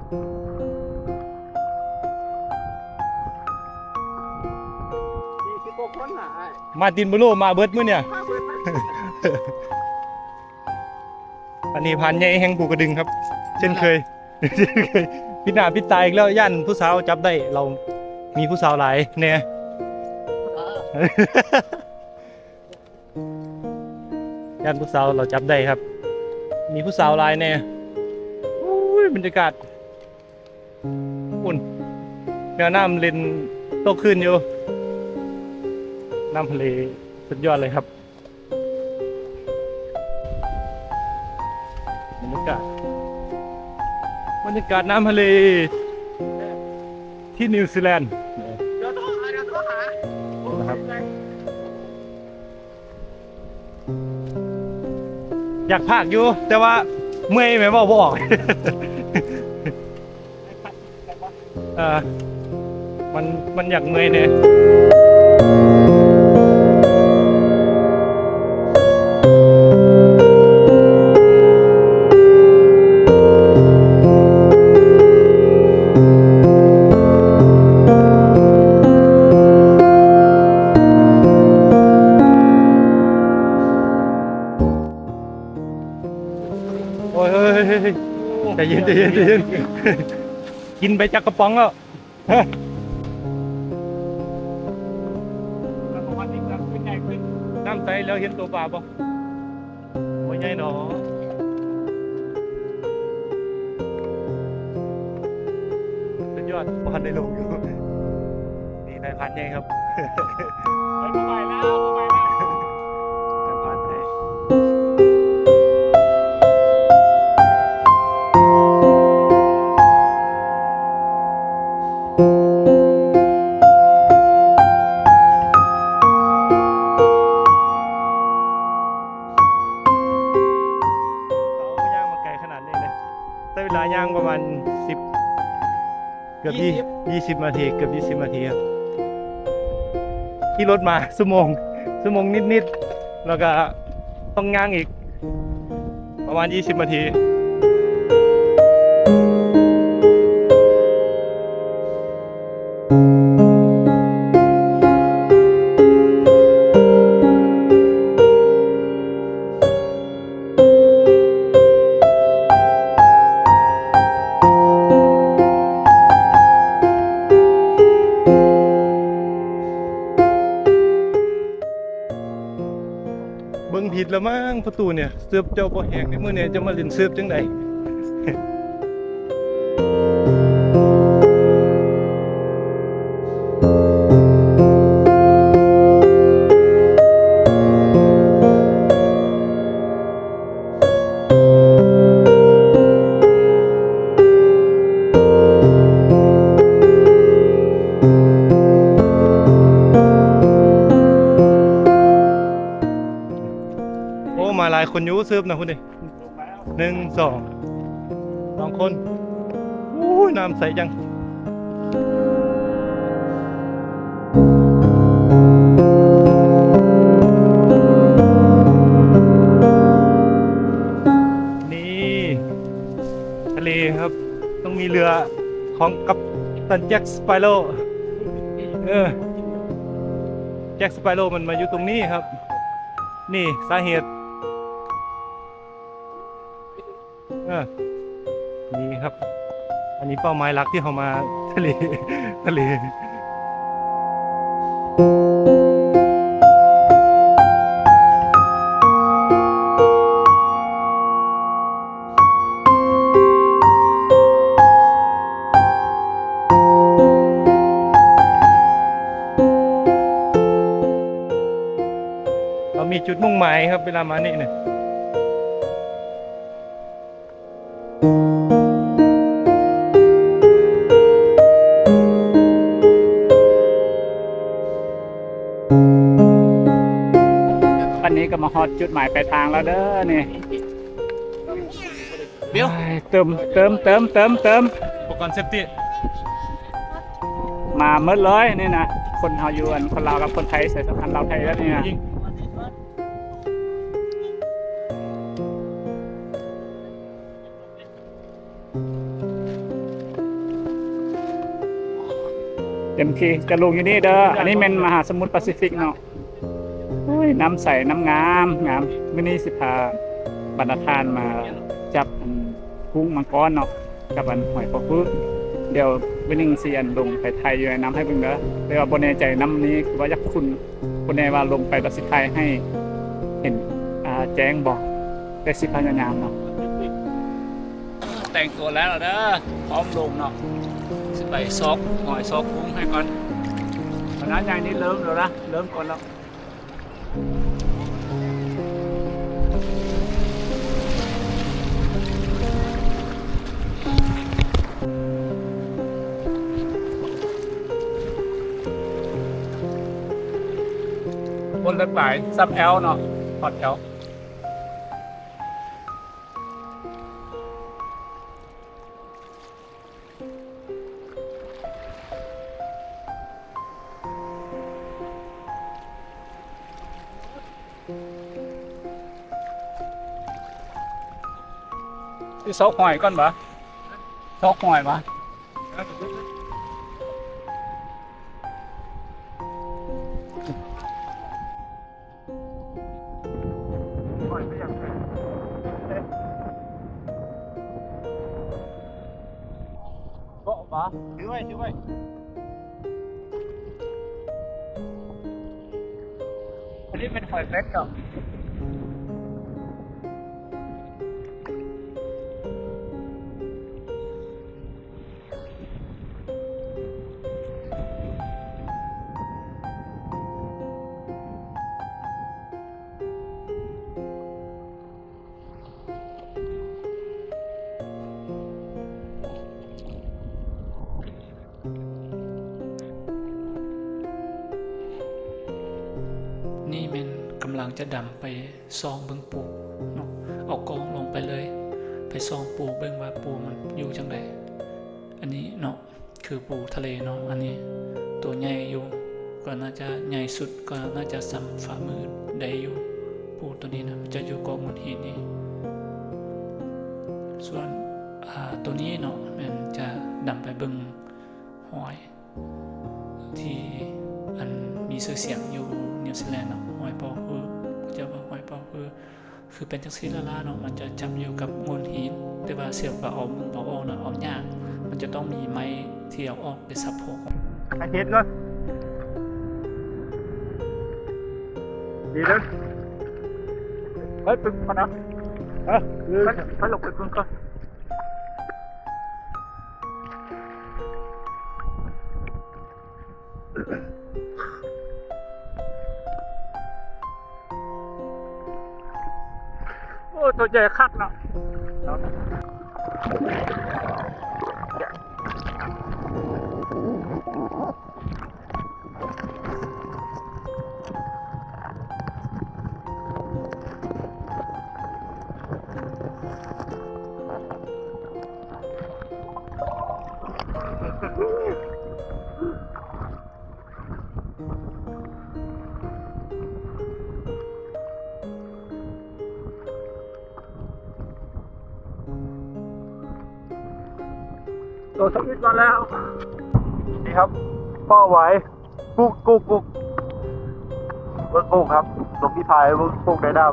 มาตินบุโรมาเบิดมื้อเนี่ย อันนี้พันใหญ่แห่งภูกระดึงครับเช่นเคย พิหน้าพิตาอีกแล้วย่านผู้สาวจับได้เรามีผู้สาวหลายเนี่ย ย่านผู้สาวเราจับได้ครับมีผู้สาวหลายเนี่ยบรรยากาศอุ่นแนวน้ำเล่นโตขึ้นอยู่น้ำทะเลสุดยอดเลยครับบรรยากาศน้ำทะเลที่นิวซีแลนด์นะครับอยากพากอยู่แต่ว่าเมื่อยไหมบอก มันอยากเมื่อยเนี่ยโอ้ยใจเย็นกินไปจากกระป๋องแล้วน้ำใสแล้วเห็นตัวปลาปะโอ้ยใหญ่หนอสุดยอดพันในโลกอยู่นี่นายพันใหญ่ครับไปผู้ใหม่แล้วนายพันใหญ่ใช้เวลาย่างประมาณ10 เกือบ20 นาทีเกือบ20 นาทีครับที่รถมาชั่วโมงนิดแล้วก็ต้องย่างอีกประมาณ20 นาทีเบิ่งผิดแล้วมั้งประตูเนี่ยเสือบเจ้าบ่แหกในมื้อเนี่ยจะมาเล่นเสือบจังได๋โอ้มาหลายคนอยู่เสือบนะคุณดิ1 2 คนโอ้ยน้ำใสจังนี่ทะเลครับต้องมีเรือของกัปตันแจ็คสไปโร่แจ็คสไปโร่มันมาอยู่ตรงนี้ครับนี่สาเหตุนี่ครับอันนี้เป้าหมายหลักที่เขามาทะเลเรามีจุดมุ่งหมายครับเวลามานี่เนี่ยวันนี้ก็มาฮอดจุดหมายปลายทางแล้วเด้อนี่เดี๋ยวเติมอุปกรณ์เซฟตี้ มาเมื่อเลยนี่นะคนเฮาอยู่กันคนลาวกับคนไทยใส่สัมพันธ์ลาวไทยแล้วนี่นะ เต็มที่จะลงอยู่นี่เด้ออันนี้เป็นมหาสมุทรแปซิฟิกเนาะโอ้ยน้ำใสน้ำงามงามมื้อนี้สิพาบรรณทานมาจับกุ้งมังกรเนาะกับหอยปลาพึกเดี๋ยววันหนึงสิลงไปไทยอยู่ในน้ำให้เบิ่งเด้อแต่ว่าบ่แน่ใจน้ำนี้คือว่าอยากคุณบ่แน่ว่าลงไปแล้วสิไทยให้เห็นแจ้งบ่ได้สิพยายามเนาะแต่งตัวแล้วเด้อพร้อมลงเนาะสิไปซอกหอยซอกกุ้งให้ก่อนตอนนั้นอย่างนี้เริ่มแล้วนะเริ่มก่อนแล้วบนเลือกหลายซับแอลเนาะพอดแอลที่ซอกหอยก่อนปะซอกหอยปะโต๊ะปะถือไว้อันนี้เป็นหอยเล็กเหรอนี่มันกำลังจะดำไปซองเบิ้งปูเนาะเอากองลงไปเลยไปซองปูเบิ้งว่าปูมันอยู่จังไดอันนี้เนาะคือปูทะเลเนาะอันนี้ตัวใหญ่อยู่ก็น่าจะใหญ่สุดก็น่าจะซ้ำฝ่ามือได้อยู่ปูตัวนี้นะมันจะอยู่กองบนหินนี่ส่วนตัวนี้เนาะมันจะดำไปเบิ้งหอยที่อันมีชื่อเสียงอยู่นิวซีแลนด์เนาะหอยเป๋าฮือจะว่าหอยเป๋าฮือคือเป็นจังซี่ละเนาะมันจะจับอยู่กับโงนหินแต่ว่าเสียบว่าเอามือเอาออกนะเอายากมันจะต้องมีไม้ที่เอาออกไปซับหัวไอเฮ็ดก่อนดีเด้อไปปึ้งก่อนนะไปหลบไปปึ้งก่อนโอ้ตัวใหญ่คักเนาะตัวสวิตมาแล้วนี่ครับป้อไว้กุ๊กเบิร์กุ๊กครับหลบพี่พายเบิร์กุ๊กได้ดาว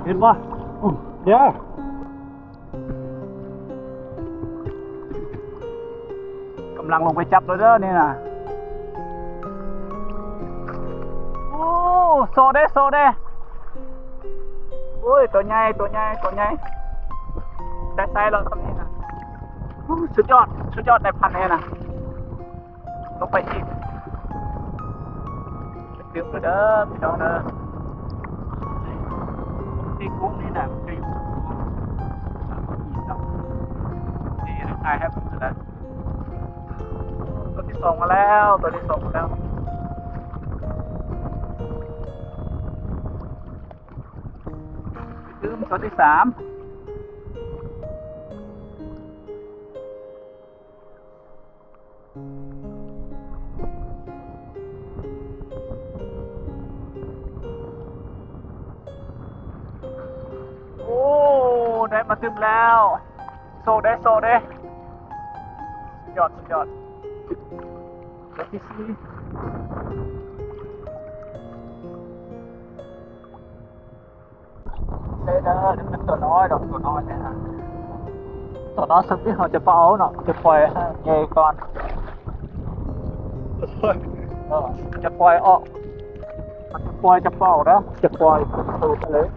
เห็นปะเดี๋ยวกำลังลงไปจับเลยเด้อนี่นะโอ้โซเด้ โอ้ยตัวใหญ่ตัวใหญ่ตัวใหญ่ได้ไซส์เราตรงนี้นะโอ้ยสุดยอดสุดยอดในพันนี้นะลงไปอีกดื่มเลยเด้อพี่น้องเด้อที่กุ้งนี่นะมันจะอยู่นี่นะถ่ายให้ผมดูนะตัวที่สองมาแล้วตัวที่สองมาแล้วดื่มตัวที่สามโอ้ได้มาดื่มแล้วโซเด้โซเด้สุดยอดสุดยอดตัวที่สี่đây đó đừng đánh tụi nó sẽ tụi nó sắp biết họจะเป่าเนาะจะปล่อยเย่ก่อนจะปล่อยออกมันจะปล่อยจะเป่านะจะปล่อยตูดเลย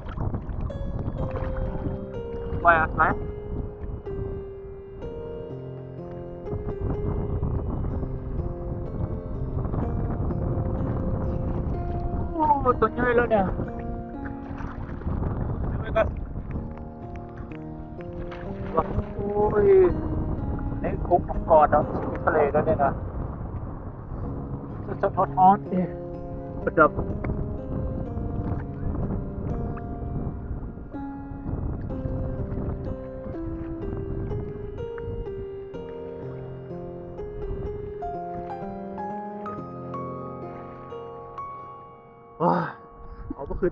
ปล่อยอะไรโอ้ตัวใหญ่แล้วเนี่ยโอ้ยนี่คุกมังกรเนาะชีวิตทะเลด้วยเนี่ยนะจะทอดทอดดิประดับเอาก็คือ